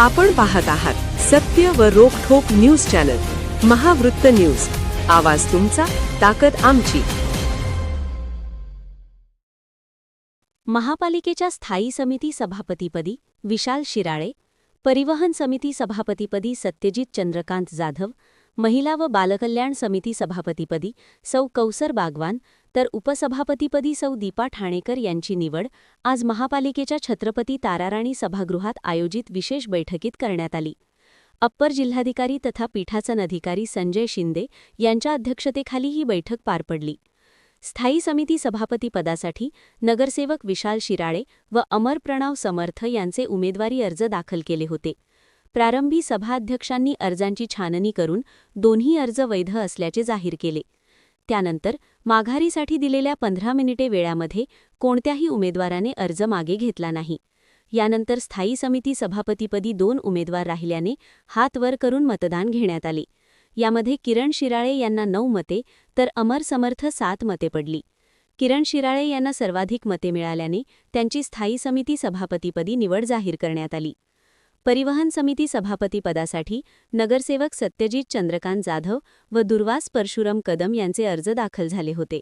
आपण पाहत आहात सत्य व रोखठोक न्यूज चॅनल महावृत्त न्यूज. आवाज तुमचा, ताकद आमची. महापालिकेच्या स्थायी समिती सभापतीपदी विशाल शिराळे, परिवहन समिती सभापतीपदी सत्यजित चंद्रकांत जाधव, महिला व बालकल्याण समिती सभापतीपदी सौ कौसर बागवान तर उपसभापतीपदी सौ दीपा ठाणेकर यांची निवड आज महापालिकेच्या छत्रपती ताराराणी सभागृहात आयोजित विशेष बैठकीत करण्यात आली. अप्पर जिल्हाधिकारी तथा पीठासन अधिकारी संजय शिंदे यांच्या अध्यक्षतेखाली ही बैठक पार पडली. स्थायी समिती सभापतीपदासाठी नगरसेवक विशाल शिराळे व अमर प्रणव समर्थ यांचे उमेदवारी अर्ज दाखल केले होते. प्रारंभी सभाध्यक्षांनी अर्जांची छाननी करून दोन्ही अर्ज वैध असल्याचे जाहीर केले. त्यानंतर माघारीसाठी दिलेल्या 15 मिनिटे वेळामध्ये कोणत्याही उमेदवाराने अर्ज मागे घेतला नाही. यानंतर स्थायी समिती सभापतीपदी 2 उमेदवार राहिल्याने हात वर करून मतदान घेण्यात आले. यामध्ये किरण शिराळे यांना 9 मते तर अमर समर्थ 7 मते पडली. किरण शिराळे यांना सर्वाधिक मते मिळाल्याने त्यांची स्थायी समिती सभापतीपदी निवड जाहीर करण्यात आली. परिवहन समिती सभापतीपदासाठी नगरसेवक सत्यजित चंद्रकांत जाधव व दुर्वास परशुराम कदम यांचे अर्ज दाखल झाले होते.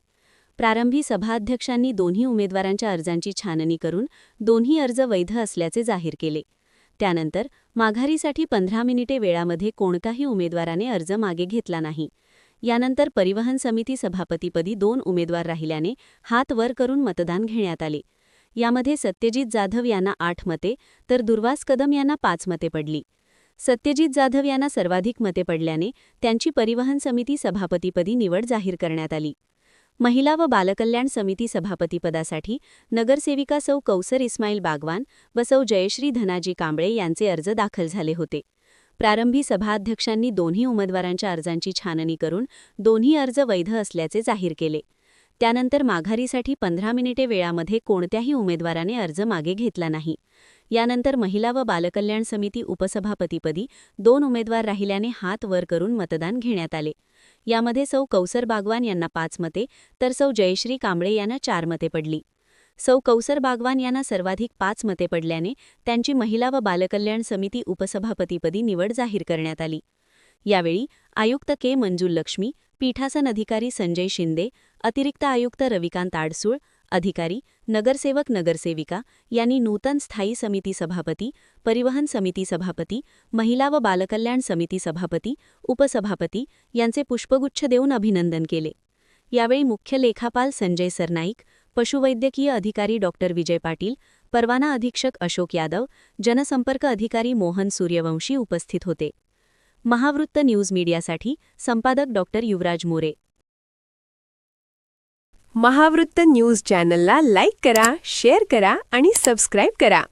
प्रारंभी सभाध्यक्षांनी दोन्ही उमेदवारांच्या अर्जांची छाननी करून दोन्ही अर्ज वैध असल्याचे जाहीर केले. त्यानंतर माघारीसाठी 15 मिनिटे वेळामध्ये कोणत्याही उमेदवाराने अर्ज मागे घेतला नाही. यानंतर परिवहन समिती सभापतीपदी 2 उमेदवार राहिल्याने हात वर करून मतदान घेण्यात आले. यामध्ये सत्यजित जाधव यांना 8 मते तर दुर्वास कदम यांना 5 मते पडली. सत्यजित जाधव यांना सर्वाधिक मते पडल्याने त्यांची परिवहन समिती सभापतीपदी निवड जाहीर करण्यात आली. महिला व बालकल्याण समिती सभापतीपदासाठी नगरसेविका सौ कौसर इस्माईल बागवान व सौ जयश्री धनाजी कांबळे यांचे अर्ज दाखल झाले होते. प्रारंभी सभाध्यक्षांनी दोन्ही उमेदवारांच्या अर्जांची छाननी करून दोन्ही अर्ज वैध असल्याचे जाहीर केले. त्यानंतर माघारीसाठी 15 मिनिटे वेळामध्ये कोणत्याही उमेदवाराने अर्ज मागे घेतला नाही. यानंतर महिला व बालकल्याण समिती उपसभापतीपदी 2 उमेदवार राहिल्याने हात वर करून मतदान घेण्यात आले. यामध्ये सौ कौसर बागवान यांना 5 मते तर सौ जयश्री कांबळे यांना 4 मते पडली. सौ कौसर बागवान यांना सर्वाधिक 5 मते पडल्याने त्यांची महिला व बालकल्याण समिती उपसभापतीपदी निवड जाहीर करण्यात आली. यावेळी आयुक्त के मंजुलक्ष्मी, पीठासन अधिकारी संजय शिंदे, अतिरिक्त आयुक्त रविकांत आडसूळ, अधिकारी, नगरसेवक नगरसेविका यांनी नूतन स्थायी समिती सभापती, परिवहन समिती सभापती, महिला व बालकल्याण समिती सभापती, उपसभापती यांचे पुष्पगुच्छ देऊन अभिनंदन केले. यावेळी मुख्य लेखापाल संजय सरनाईक, पशुवैद्यकीय अधिकारी डॉ. विजय पाटील, परवाना अधीक्षक अशोक यादव, जनसंपर्क अधिकारी मोहन सूर्यवंशी उपस्थित होते. महावृत्त न्यूज मीडियासाठी संपादक डॉ. युवराज मोरे. महावृत्त न्यूज चॅनलला लाईक करा, शेअर करा आणि सबस्क्राईब करा.